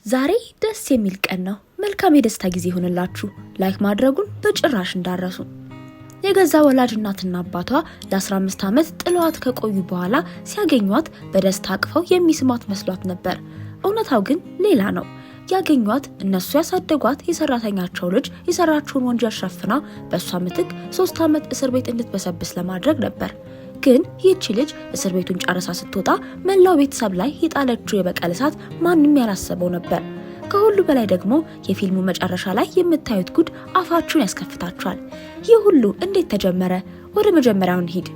ዛሬ ደስ የሚል ቀን ነው። መልካም የደስታ ጊዜ ይሁንላችሁ። ላይክ ማድረጉን በጭራሽ እንዳረሱ። የገዛ ወላጅ እናትና አባቷ ለ15 ዓመት ጥለዋት ከቆዩ በኋላ ሲያገኟት በደስታ አቅፈው የሚስሟት መስሏት ነበር። እውነታው ግን ሌላ ነው። ያገኟት እነሱ ያሳደጓት የሰራተኛቸው ልጅ የሰራችውን ወንጀል ሸፍና በእሷ ምትክ 3 ዓመት እስር ቤት እንድትበሰብስ ለማድረግ ነበር። ግን ይህቺ ልጅ እስር ቤቱን ጨርሳ ስትወጣ መላው ቤተሰብ ላይ የጣለችው የበቀል እሳት ማንም ያላሰበው ነበር። ከሁሉ በላይ ደግሞ የፊልሙ መጨረሻ ላይ የምታዩት ጉድ አፋችሁን ያስከፍታችኋል። ይህ ሁሉ እንዴት ተጀመረ? ወደ መጀመሪያው እንሂድ።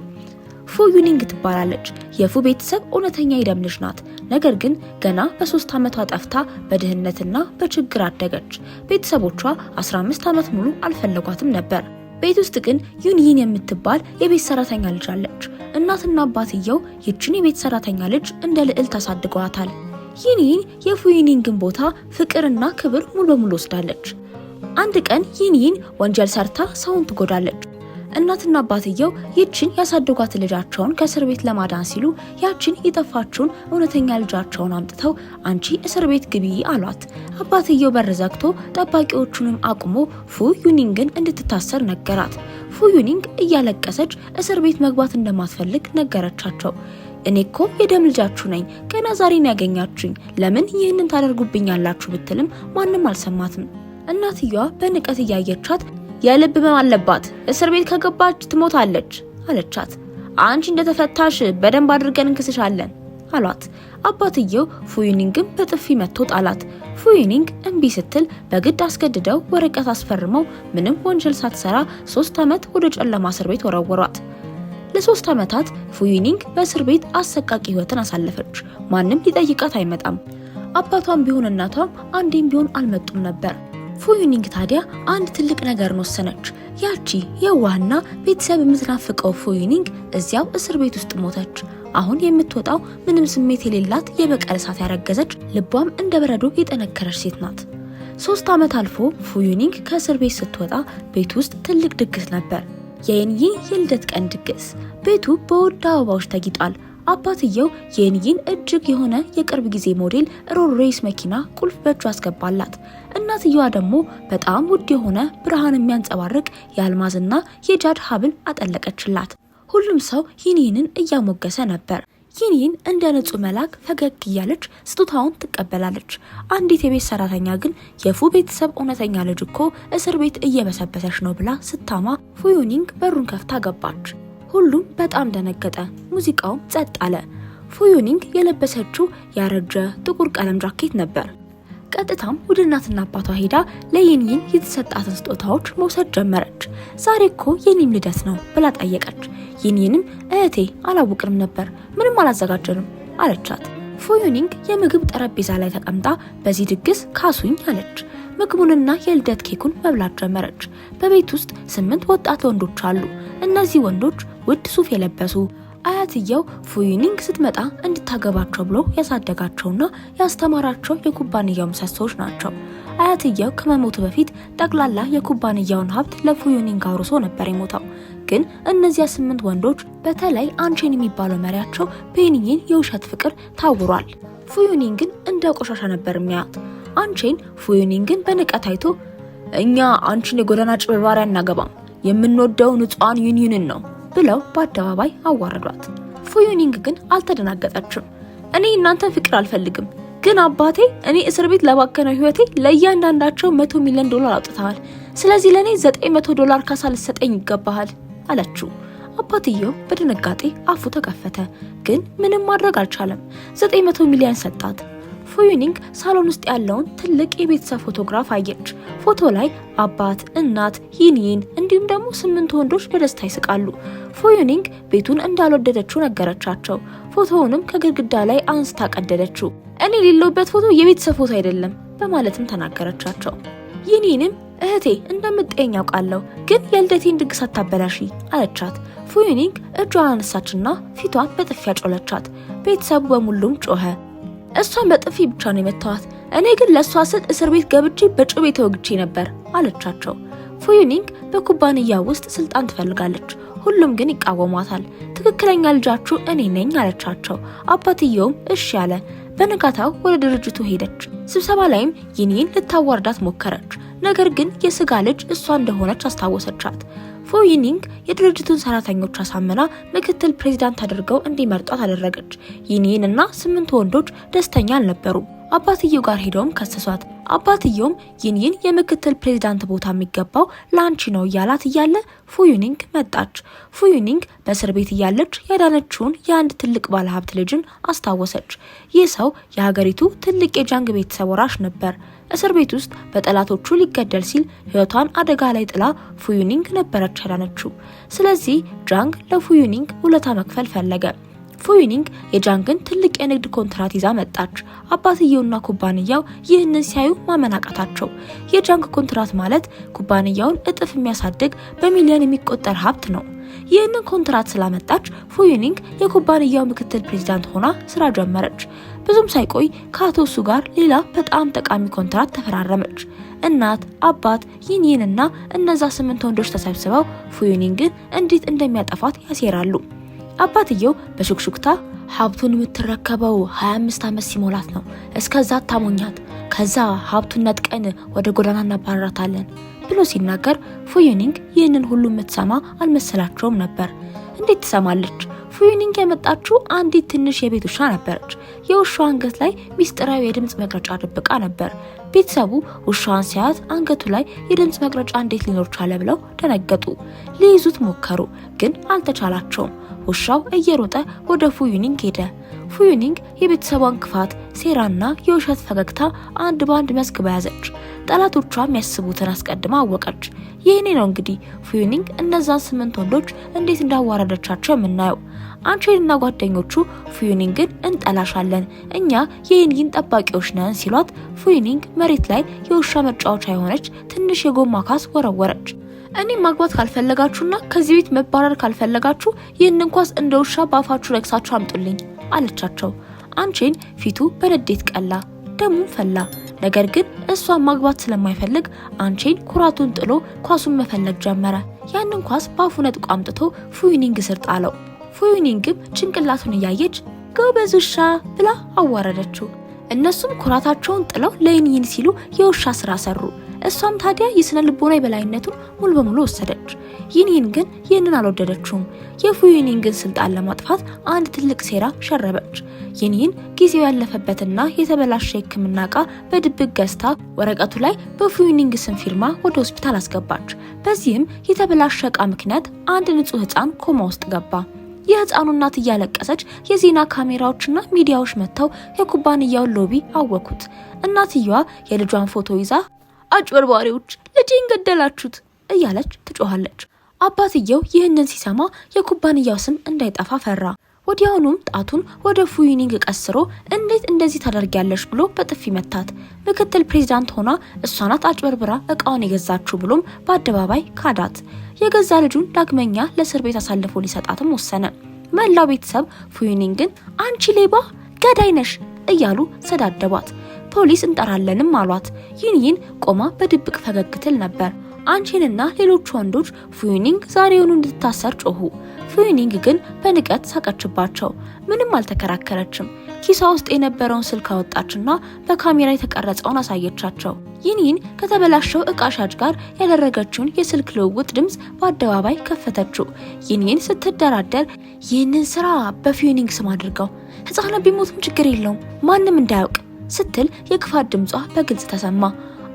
ፉ ዩኒንግ ትባላለች። የፉ ቤተሰብ እውነተኛ የደም ልጅ ናት። ነገር ግን ገና በ3 ዓመቷ ጠፍታ በድህነትና በችግር አደገች። ቤተሰቦቿ 15 ዓመት ሙሉ አልፈለጓትም ነበር። ቤት ውስጥ ግን ዩኒን የምትባል የቤት ሰራተኛ ልጅ አለች። እናትና አባትየው ይችን የቤት ሰራተኛ ልጅ እንደ ልዕልት አሳድገዋታል። ዩኒን የፉ ዩኒንግን ቦታ ፍቅርና ክብር ሙሉ በሙሉ ወስዳለች። አንድ ቀን ዩኒን ወንጀል ሰርታ ሰውን ትጎዳለች። እናትና አባትየው ይችን ያሳደጓት ልጃቸውን ከእስር ቤት ለማዳን ሲሉ ያችን የጠፋችውን እውነተኛ ልጃቸውን አምጥተው አንቺ እስር ቤት ግቢ አሏት። አባትየው በር ዘግቶ ጠባቂዎቹንም አቁሞ ፉ ዩኒንግን እንድትታሰር ነገራት። ፉ ዩኒንግ እያለቀሰች እስር ቤት መግባት እንደማትፈልግ ነገረቻቸው። እኔ እኮ የደም ልጃችሁ ነኝ፣ ገና ዛሬን ያገኛችሁኝ፣ ለምን ይህንን ታደርጉብኛላችሁ ብትልም ማንም አልሰማትም። እናትየዋ በንቀት እያየቻት የልብ ህመም አለባት፣ እስር ቤት ከገባች ትሞታለች አለቻት። አንቺ እንደተፈታሽ በደንብ አድርገን እንክስሻለን አሏት። አባትየው ፉ ዩኒንግን በጥፊ መቶ ጣላት። ፉ ዩኒንግ እምቢ ስትል በግድ አስገድደው ወረቀት አስፈርመው ምንም ወንጀል ሳትሰራ 3 ዓመት ወደ ጨለማ እስር ቤት ወረወሯት። ለ3 ዓመታት ፉ ዩኒንግ በእስር ቤት አሰቃቂ ህይወትን አሳለፈች። ማንም ሊጠይቃት አይመጣም። አባቷም ቢሆን እናቷም አንዴም ቢሆን አልመጡም ነበር። ፉ ዩኒንግ ታዲያ አንድ ትልቅ ነገር ወሰነች። ያቺ የዋህና ቤተሰብ የምትናፍቀው ፉ ዩኒንግ እዚያው እስር ቤት ውስጥ ሞተች። አሁን የምትወጣው ምንም ስሜት የሌላት የበቀል እሳት ያረገዘች፣ ልቧም እንደ በረዶ የጠነከረች ሴት ናት። 3 ዓመት አልፎ ፉ ዩኒንግ ከእስር ቤት ስትወጣ ቤት ውስጥ ትልቅ ድግስ ነበር። የዩኒን የልደት ቀን ድግስ። ቤቱ በውድ አበባዎች ተጊጧል። አባትየው የዩኒን እጅግ የሆነ የቅርብ ጊዜ ሞዴል ሮል ሬስ መኪና ቁልፍ በእጁ አስገባላት። እናትየዋ ደግሞ በጣም ውድ የሆነ ብርሃን የሚያንጸባርቅ የአልማዝና የጃድ ሀብል አጠለቀችላት። ሁሉም ሰው ዩኒንን እያሞገሰ ነበር። ዩኒን እንደ ንጹህ መልአክ ፈገግ እያለች ስጦታውን ትቀበላለች። አንዲት የቤት ሰራተኛ ግን የፉ ቤተሰብ እውነተኛ ልጅ እኮ እስር ቤት እየበሰበሰች ነው ብላ ስታማ ፉ ዩኒንግ በሩን ከፍታ ገባች። ሁሉም በጣም ደነገጠ። ሙዚቃውም ጸጥ አለ። ፉ ዩኒንግ የለበሰችው ያረጀ ጥቁር ቀለም ጃኬት ነበር። ቀጥታም ወደ እናትና አባቷ ሄዳ ለዩኒን የተሰጣትን ስጦታዎች መውሰድ ጀመረች። ዛሬ እኮ የኔም ልደት ነው ብላ ጠየቀች። ዩኒንም እህቴ አላወቅንም ነበር፣ ምንም አላዘጋጀንም አለቻት። ፉ ዩኒንግ የምግብ ጠረጴዛ ላይ ተቀምጣ በዚህ ድግስ ካሱኝ አለች። ምግቡንና የልደት ኬኩን መብላት ጀመረች። በቤት ውስጥ 8 ወጣት ወንዶች አሉ። እነዚህ ወንዶች ውድ ሱፍ የለበሱ፣ አያትየው ፉ ዩኒንግ ስትመጣ እንድታገባቸው ብሎ ያሳደጋቸውና ያስተማራቸው የኩባንያው ምሰሶዎች ናቸው። አያትየው ከመሞቱ በፊት ጠቅላላ የኩባንያውን ሀብት ለፉ ዩኒንግ አውርሶ ነበር የሞተው። ግን እነዚያ 8 ወንዶች በተለይ አንቼን የሚባለው መሪያቸው በዩኒን የውሸት ፍቅር ታውሯል። ፉ ዩኒንግን እንደ ቆሻሻ ነበር የሚያዩት። አንቼን ፉ ዩኒንግን በንቀት አይቶ እኛ አንቺን የጎዳና ጭበርባሪ አናገባም፣ የምንወደው ንጹሃን ዩኒንን ነው ብለው በአደባባይ አዋረዷት። ፉ ዩኒንግ ግን አልተደናገጠችም። እኔ እናንተን ፍቅር አልፈልግም፣ ግን አባቴ እኔ እስር ቤት ለባከነው ህይወቴ ለእያንዳንዳቸው $100 ሚሊዮን አውጥተዋል። ስለዚህ ለኔ $900 ካሳ ልትሰጠኝ ይገባሃል አለችው። አባትየው በድንጋጤ አፉ ተከፈተ፣ ግን ምንም ማድረግ አልቻለም። 900 ሚሊዮን ሰጣት። ፉ ዩኒንግ ሳሎን ውስጥ ያለውን ትልቅ የቤተሰብ ፎቶግራፍ አየች። ፎቶ ላይ አባት፣ እናት፣ ዩኒን እንዲሁም ደግሞ 8 ወንዶች በደስታ ይስቃሉ። ፉ ዩኒንግ ቤቱን እንዳልወደደችው ነገረቻቸው። ፎቶውንም ከግድግዳ ላይ አንስታ ቀደደችው። እኔ የሌለሁበት ፎቶ የቤተሰብ ፎቶ አይደለም በማለትም ተናገረቻቸው። ዩኒንም እህቴ እንደምትጠይኝ ያውቃለሁ፣ ግን የልደቴን ድግስ አታበላሺ አለቻት። ፉ ዩኒንግ እጇን አነሳችና ፊቷን በጥፊ አጮለቻት። ቤተሰቡ በሙሉም ጮኸ። እሷን በጥፊ ብቻ ነው የመታዋት፣ እኔ ግን ለሷ ስል እስር ቤት ገብቼ በጩቤ ተወግቼ ነበር አለቻቸው። ፉ ዩኒንግ በኩባንያው ውስጥ ስልጣን ትፈልጋለች። ሁሉም ግን ይቃወሟታል። ትክክለኛ ልጃችሁ እኔ ነኝ አለቻቸው። አባትየውም እሺ አለ። በነጋታው ወደ ድርጅቱ ሄደች። ስብሰባ ላይም ይኒን ልታዋርዳት ሞከረች። ነገር ግን የስጋ ልጅ እሷ እንደሆነች አስታወሰቻት። ፉ ዩኒንግ የድርጅቱን ሰራተኞች አሳምና ምክትል ፕሬዝዳንት አድርገው እንዲመርጧት አደረገች። ይኒን እና 8 ወንዶች ደስተኛ አልነበሩም። አባትየው ጋር ሄደውም ከሰሷት። አባትየውም ይኒን የምክትል ፕሬዝዳንት ቦታ የሚገባው ላንቺ ነው እያላት እያለ ፉ ዩኒንግ መጣች። ፉ ዩኒንግ በእስር ቤት እያለች ያዳነችውን የአንድ ትልቅ ባለሀብት ልጅን አስታወሰች። ይህ ሰው የሀገሪቱ ትልቅ የጃንግ ቤተሰብ ወራሽ ነበር። እስር ቤት ውስጥ በጠላቶቹ ሊገደል ሲል ህይወቷን አደጋ ላይ ጥላ ፉ ዩኒንግ ነበረች ያዳነችው። ስለዚህ ጃንግ ለፉ ዩኒንግ ውለታ መክፈል ፈለገ። ፉ ዩኒንግ የጃንግን ትልቅ የንግድ ኮንትራት ይዛ መጣች። አባትየውና ኩባንያው ይህንን ሲያዩ ማመናቀታቸው። የጃንግ ኮንትራት ማለት ኩባንያውን እጥፍ የሚያሳድግ በሚሊዮን የሚቆጠር ሀብት ነው። ይህንን ኮንትራት ስላመጣች ፉ ዩኒንግ የኩባንያው ምክትል ፕሬዝዳንት ሆና ስራ ጀመረች። ብዙም ሳይቆይ ከአቶሱ ጋር ሌላ በጣም ጠቃሚ ኮንትራት ተፈራረመች። እናት፣ አባት፣ ይኒንና እነዛ 8 ወንዶች ተሰብስበው ፉ ዩኒንግን እንዴት እንደሚያጠፋት ያሴራሉ። አባትየው በሹክሹክታ ሀብቱን የምትረከበው 25 ዓመት ሲሞላት ነው። እስከዛ ታሞኛት፣ ከዛ ሀብቱን ነጥቀን ወደ ጎዳና እናባረራታለን ብሎ ሲናገር ፉ ዩኒንግ ይህንን ሁሉ የምትሰማ አልመሰላቸውም ነበር። እንዴት ትሰማለች? ፉ ዩኒንግ የመጣችው አንዲት ትንሽ የቤት ውሻ ነበረች። የውሻው አንገት ላይ ሚስጥራዊ የድምጽ መቅረጫ ድብቃ ነበር። ቤተሰቡ ውሻዋን ሲያት አንገቱ ላይ የድምጽ መቅረጫ እንዴት ሊኖር ቻለ ብለው ደነገጡ። ሊይዙት ሞከሩ፣ ግን አልተቻላቸውም። ውሻው እየሮጠ ወደ ፉ ዩኒንግ ሄደ። ፉ ዩኒንግ የቤተሰቧን ክፋት፣ ሴራና የውሸት ፈገግታ አንድ ባንድ መስክ በያዘች። ጠላቶቿ የሚያስቡትን አስቀድማ አወቀች። ይህኔ ነው እንግዲህ ፉ ዩኒንግ እነዛን 8 ወንዶች እንዴት እንዳዋረደቻቸው የምናየው። አንቼንና ጓደኞቹ ፉ ዩኒንግን እንጠላሻለን፣ እኛ የይኒን ጠባቂዎች ነን ሲሏት ፉ ዩኒንግ መሬት ላይ የውሻ መጫወቻ የሆነች ትንሽ የጎማ ኳስ ወረወረች። እኔ ማግባት ካልፈለጋችሁና ከዚህ ቤት መባረር ካልፈለጋችሁ ይህንን ኳስ እንደ ውሻ ባፋችሁ ረክሳችሁ አምጡልኝ አለቻቸው። አንቼን ፊቱ በንዴት ቀላ፣ ደሙን ፈላ። ነገር ግን እሷን ማግባት ስለማይፈልግ አንቼን ኩራቱን ጥሎ ኳሱን መፈለግ ጀመረ። ያንን ኳስ ባፉ ነጥቆ አምጥቶ ፉ ዩኒንግ ስር ጣለው። ፉ ዩኒንግም ጭንቅላቱን እያየች ጎበዝ ውሻ ብላ አዋረደችው። እነሱም ኩራታቸውን ጥለው ለይኒን ሲሉ የውሻ ስራ ሰሩ። እሷም ታዲያ የስነ ልቦና የበላይነቱን ሙሉ በሙሉ ወሰደች። ይኒን ግን ይህንን አልወደደችውም። የፉ ዩኒንግን ስልጣን ለማጥፋት አንድ ትልቅ ሴራ ሸረበች። ይኒን ጊዜው ያለፈበትና የተበላሸ የሕክምና ዕቃ በድብቅ ገዝታ ወረቀቱ ላይ በፉ ዩኒንግ ስም ፊርማ ወደ ሆስፒታል አስገባች። በዚህም የተበላሸ ዕቃ ምክንያት አንድ ንጹህ ሕፃን ኮማ ውስጥ ገባ። የህፃኑ እናት እያለቀሰች የዜና ካሜራዎችና ሚዲያዎች መጥተው የኩባንያውን ሎቢ አወኩት። እናትየዋ የልጇን ፎቶ ይዛ አጭበርባሪዎች ልጄን ገደላችሁት እያለች ትጮኻለች። አባትየው ይህንን ሲሰማ የኩባንያው ስም እንዳይጠፋ ፈራ። ወዲያውኑም ጣቱን ወደ ፉ ዩኒንግ ቀስሮ እንዴት እንደዚህ ታደርጊያለሽ ብሎ በጥፊ መታት። ምክትል ፕሬዝዳንት ሆና እሷ ናት አጭበርብራ እቃውን የገዛችው ብሎም በአደባባይ ካዳት። የገዛ ልጁን ዳግመኛ ለእስር ቤት አሳልፎ ሊሰጣትም ወሰነ። መላው ቤተሰብ ፉ ዩኒንግን አንቺ ሌባ፣ ገዳይ ነሽ እያሉ ሰዳደቧት። ፖሊስ እንጠራለንም አሏት። ይኒን ቆማ በድብቅ ፈገግ ትል ነበር። አንቼንና ሌሎች ወንዶች ፉ ዩኒንግ ዛሬውኑ እንድትታሰር ጮሁ። ፉ ዩኒንግ ግን በንቀት ሳቀችባቸው። ምንም አልተከራከረችም። ኪሷ ውስጥ የነበረውን ስልክ አወጣችና በካሜራ የተቀረጸውን አሳየቻቸው። ይኒን ከተበላሸው እቃ ሻጭ ጋር ያደረገችውን የስልክ ልውውጥ ድምጽ በአደባባይ ከፈተችው። ይኒን ስትደራደር ይህንን ስራ በፉ ዩኒንግ ስም አድርገው፣ ህፃናት ቢሞቱም ችግር የለውም ማንም እንዳያውቅ ስትል የክፋት ድምጿ በግልጽ ተሰማ።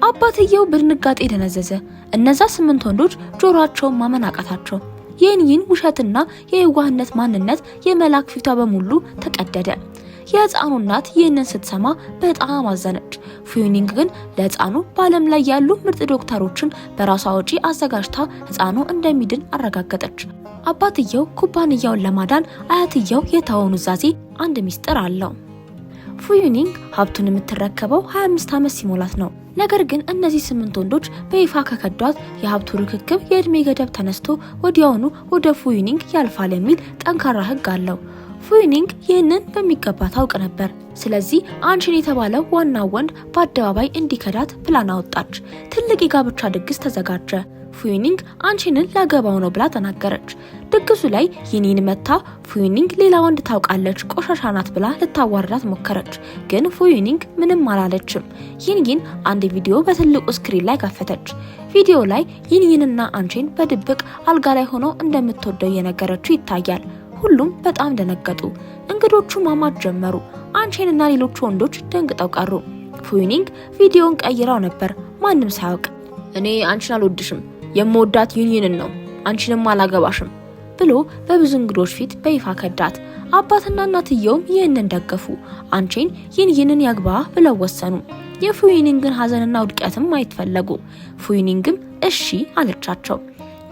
አባትየው በድንጋጤ ደነዘዘ። እነዛ 8 ወንዶች ጆሮአቸውን ማመን አቃታቸው። የኒን ውሸትና የየዋህነት ማንነት የመላክ ፊቷ በሙሉ ተቀደደ። የህፃኑ እናት ይህንን ስትሰማ በጣም አዘነች። ፉ ዩኒንግ ግን ለህፃኑ በዓለም ላይ ያሉ ምርጥ ዶክተሮችን በራሷ ወጪ አዘጋጅታ ህፃኑ እንደሚድን አረጋገጠች። አባትየው ኩባንያውን ለማዳን አያትየው የተወው ኑዛዜ አንድ ሚስጥር አለው። ፉ ዩኒንግ ሀብቱን የምትረከበው 25 ዓመት ሲሞላት ነው። ነገር ግን እነዚህ 8 ወንዶች በይፋ ከከዷት የሀብቱ ርክክብ የእድሜ ገደብ ተነስቶ ወዲያውኑ ወደ ፉ ዩኒንግ ያልፋል የሚል ጠንካራ ህግ አለው። ፉ ዩኒንግ ይህንን በሚገባ ታውቅ ነበር። ስለዚህ አንቺን የተባለው ዋናው ወንድ በአደባባይ እንዲከዳት ፕላን አወጣች። ትልቅ የጋብቻ ድግስ ተዘጋጀ። ፉዩኒንግ አንቺንን ላገባው ነው ብላ ተናገረች። ድግሱ ላይ ይኒን መታ ፉዩኒንግ ሌላ ወንድ ታውቃለች ቆሻሻ ናት ብላ ልታዋርዳት ሞከረች። ግን ፉዩኒንግ ምንም አላለችም። ይኒን አንድ ቪዲዮ በትልቁ ስክሪን ላይ ከፈተች። ቪዲዮ ላይ ይኒንና አንቺን በድብቅ አልጋ ላይ ሆኖ እንደምትወደው እየነገረችው ይታያል። ሁሉም በጣም ደነገጡ። እንግዶቹ ማማት ጀመሩ። አንቺንና ሌሎች ወንዶች ደንግጠው ቀሩ። ፉዩኒንግ ቪዲዮን ቀይራው ነበር ማንም ሳያውቅ። እኔ አንቺን አልወድሽም የምወዳት ይኒንን ነው አንቺንም አላገባሽም ብሎ በብዙ እንግዶች ፊት በይፋ ከዳት። አባትና እናትየውም ይህንን ደገፉ። አንቺን ይኒንን ያግባ ብለው ወሰኑ። የፉዩኒንግን ሀዘንና ውድቀትም ማየት ፈለጉ። ፉዩኒንግም እሺ አለቻቸው።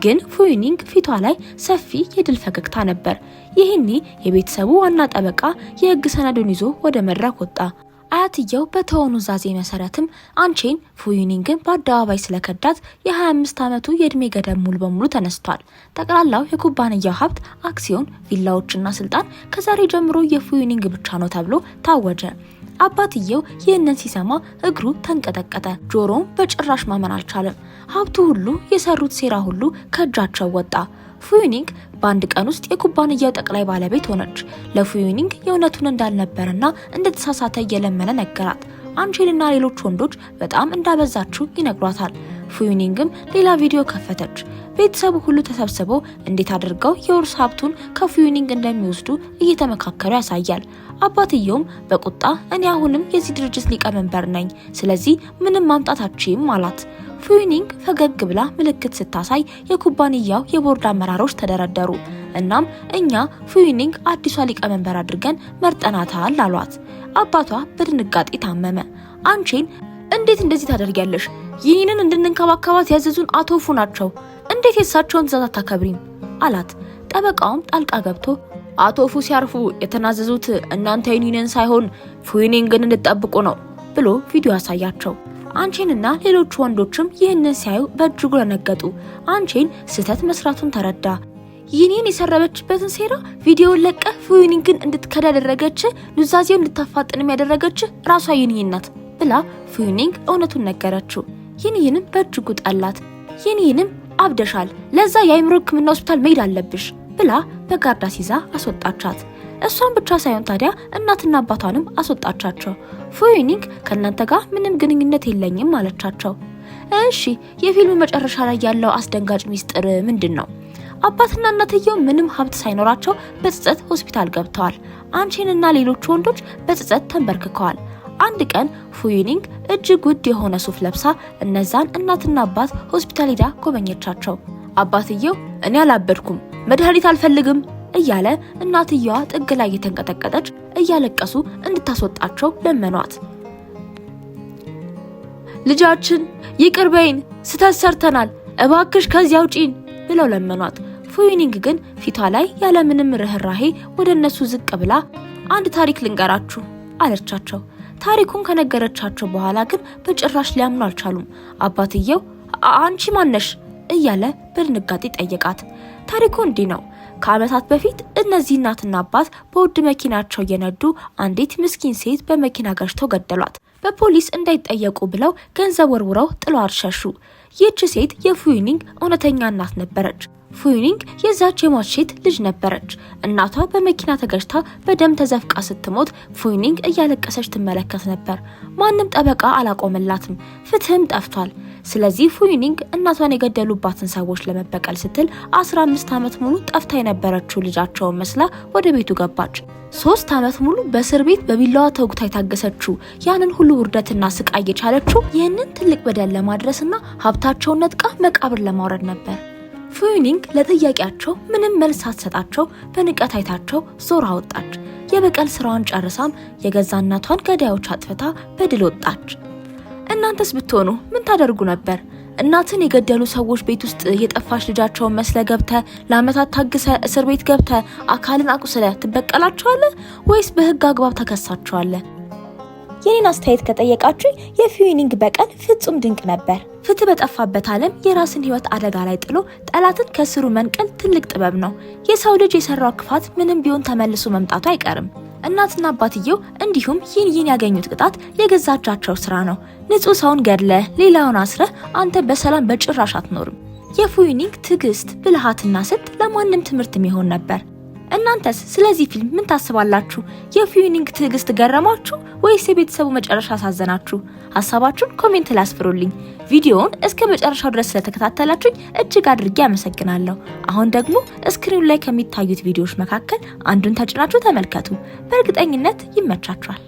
ግን ፉዩኒንግ ፊቷ ላይ ሰፊ የድል ፈገግታ ነበር። ይህኔ የቤተሰቡ ዋና ጠበቃ የህግ ሰነዱን ይዞ ወደ መድረክ ወጣ። አያትየው በተወኑ ዛዜ መሰረትም አንቺን ፉዩኒንግን በአደባባይ ስለከዳት የ25 ዓመቱ የእድሜ ገደብ ሙሉ በሙሉ ተነስቷል። ጠቅላላው የኩባንያው ሀብት፣ አክሲዮን፣ ቪላዎችና ስልጣን ከዛሬ ጀምሮ የፉዩኒንግ ብቻ ነው ተብሎ ታወጀ። አባትየው ይህንን ሲሰማ እግሩ ተንቀጠቀጠ። ጆሮም በጭራሽ ማመን አልቻለም። ሀብቱ ሁሉ፣ የሰሩት ሴራ ሁሉ ከእጃቸው ወጣ። ፉዩኒንግ በአንድ ቀን ውስጥ የኩባንያው ጠቅላይ ባለቤት ሆነች። ለፉዩኒንግ የእውነቱን እንዳልነበረና እንደተሳሳተ እየለመነ ነገራት። አንቺንና ሌሎች ወንዶች በጣም እንዳበዛችው ይነግሯታል። ፉዩኒንግም ሌላ ቪዲዮ ከፈተች። ቤተሰቡ ሁሉ ተሰብስበው እንዴት አድርገው የውርስ ሀብቱን ከፉዩኒንግ እንደሚወስዱ እየተመካከሩ ያሳያል። አባትየውም በቁጣ እኔ አሁንም የዚህ ድርጅት ሊቀመንበር ነኝ፣ ስለዚህ ምንም ማምጣታችሁም አላት። ፉዩኒንግ ፈገግ ብላ ምልክት ስታሳይ የኩባንያው የቦርድ አመራሮች ተደረደሩ። እናም እኛ ፉዩኒንግ አዲሷ ሊቀመንበር አድርገን መርጠናታል አሏት። አባቷ በድንጋጤ ታመመ። አንቺን እንዴት እንደዚህ ታደርጊያለሽ? ይህንን እንድንንከባከባት ያዘዙን አቶ ፉ ናቸው። እንዴት የሳቸውን ትዕዛዝ አታከብሪም? አላት። ጠበቃውም ጣልቃ ገብቶ አቶ ፉ ሲያርፉ የተናዘዙት እናንተ ይህንን ሳይሆን ፉዩኒንግን እንድትጠብቁ ነው ብሎ ቪዲዮ ያሳያቸው። አንቺንና ሌሎች ወንዶችም ይህንን ሲያዩ በእጅጉ ደነገጡ። አንቺን ስህተት መስራቱን ተረዳ። ይህንን የሰረበችበትን ሴራ ቪዲዮውን ለቀ ፉዩኒንግን እንድትከዳ ያደረገች፣ ኑዛዜውን እንድታፋጥንም ያደረገች ራሷ ይህንን ናት ብላ ፉዩኒንግ እውነቱን ነገረችው። ይህንንም በእጅጉ ጠላት። ይህንንም አብደሻል፣ ለዛ የአይምሮ ሕክምና ሆስፒታል መሄድ አለብሽ ብላ በጋርዳ ሲዛ አስወጣቻት። እሷን ብቻ ሳይሆን ታዲያ እናትና አባቷንም አስወጣቻቸው። ፉዩኒንግ ከእናንተ ጋር ምንም ግንኙነት የለኝም አለቻቸው። እሺ የፊልሙ መጨረሻ ላይ ያለው አስደንጋጭ ሚስጥር ምንድን ነው? አባትና እናትየው ምንም ሀብት ሳይኖራቸው በጸጸት ሆስፒታል ገብተዋል። አንቺንና ሌሎች ወንዶች በጸጸት ተንበርክከዋል። አንድ ቀን ፉዩኒንግ እጅግ ውድ የሆነ ሱፍ ለብሳ እነዛን እናትና አባት ሆስፒታል ሄዳ ጎበኘቻቸው። አባትየው እኔ አላበድኩም፣ መድኃኒት አልፈልግም እያለ እናትየዋ ጥግ ላይ የተንቀጠቀጠች እያለቀሱ እንድታስወጣቸው ለመኗት። ልጃችን ይቅር በይን፣ ስተት ሰርተናል፣ እባክሽ ከዚያ አውጪን ብለው ለመኗት። ፉዩኒንግ ግን ፊቷ ላይ ያለምንም ርህራሄ ወደ እነሱ ዝቅ ብላ አንድ ታሪክ ልንገራችሁ አለቻቸው። ታሪኩን ከነገረቻቸው በኋላ ግን በጭራሽ ሊያምኑ አልቻሉም። አባትየው አንቺ ማነሽ እያለ በድንጋጤ ጠየቃት። ታሪኩ እንዲህ ነው። ከዓመታት በፊት እነዚህ እናትና አባት በውድ መኪናቸው እየነዱ አንዲት ምስኪን ሴት በመኪና ገጭተው ገደሏት። በፖሊስ እንዳይጠየቁ ብለው ገንዘብ ወርውረው ጥለዋት ሸሹ። ይህች ሴት የፉዩኒንግ እውነተኛ እናት ነበረች። ፉዩኒንግ የዛች የሟች ሴት ልጅ ነበረች። እናቷ በመኪና ተገጭታ በደም ተዘፍቃ ስትሞት ፉዩኒንግ እያለቀሰች ትመለከት ነበር። ማንም ጠበቃ አላቆመላትም፣ ፍትህም ጠፍቷል። ስለዚህ ፉዩኒንግ እናቷን የገደሉባትን ሰዎች ለመበቀል ስትል 15 ዓመት ሙሉ ጠፍታ የነበረችው ልጃቸውን መስላ ወደ ቤቱ ገባች። 3 ዓመት ሙሉ በእስር ቤት በቢላዋ ተወግታ የታገሰችው ያንን ሁሉ ውርደትና ስቃይ የቻለችው ይህንን ትልቅ በደል ለማድረስና ሀብታቸውን ነጥቃ መቃብር ለማውረድ ነበር። ፉዩኒንግ ለጥያቄያቸው ምንም መልስ ሳትሰጣቸው በንቀት አይታቸው ዞር አወጣች። የበቀል ስራዋን ጨርሳም የገዛ እናቷን ገዳዮች አጥፍታ በድል ወጣች። እናንተስ ብትሆኑ ምን ታደርጉ ነበር? እናትን የገደሉ ሰዎች ቤት ውስጥ የጠፋች ልጃቸውን መስለ ገብተ ለአመታት ታግሰ እስር ቤት ገብተ አካልን አቁስለ ትበቀላቸዋለህ ወይስ በህግ አግባብ ተከሳቸዋለህ? የኔን አስተያየት ከጠየቃችሁ የፉዩኒንግ በቀል ፍጹም ድንቅ ነበር። ፍትህ በጠፋበት ዓለም የራስን ህይወት አደጋ ላይ ጥሎ ጠላትን ከስሩ መንቀል ትልቅ ጥበብ ነው። የሰው ልጅ የሰራው ክፋት ምንም ቢሆን ተመልሶ መምጣቱ አይቀርም። እናትና አባትየው እንዲሁም ይህን ያገኙት ቅጣት የገዛ እጃቸው ስራ ነው። ንጹህ ሰውን ገድለ ሌላውን አስረ አንተ በሰላም በጭራሽ አትኖርም። የፉዩኒንግ ትዕግስት፣ ብልሃትና ስልት ለማንም ትምህርት የሚሆን ነበር። እናንተስ ስለዚህ ፊልም ምን ታስባላችሁ? የፉዩኒንግ ትዕግስት ገረማችሁ ወይስ የቤተሰቡ መጨረሻ አሳዘናችሁ? ሐሳባችሁን ኮሜንት ላይ አስፍሩልኝ። ቪዲዮውን እስከ መጨረሻው ድረስ ስለተከታተላችሁኝ እጅግ አድርጌ አመሰግናለሁ። አሁን ደግሞ ስክሪኑ ላይ ከሚታዩት ቪዲዮዎች መካከል አንዱን ተጭናችሁ ተመልከቱ። በእርግጠኝነት ይመቻችኋል።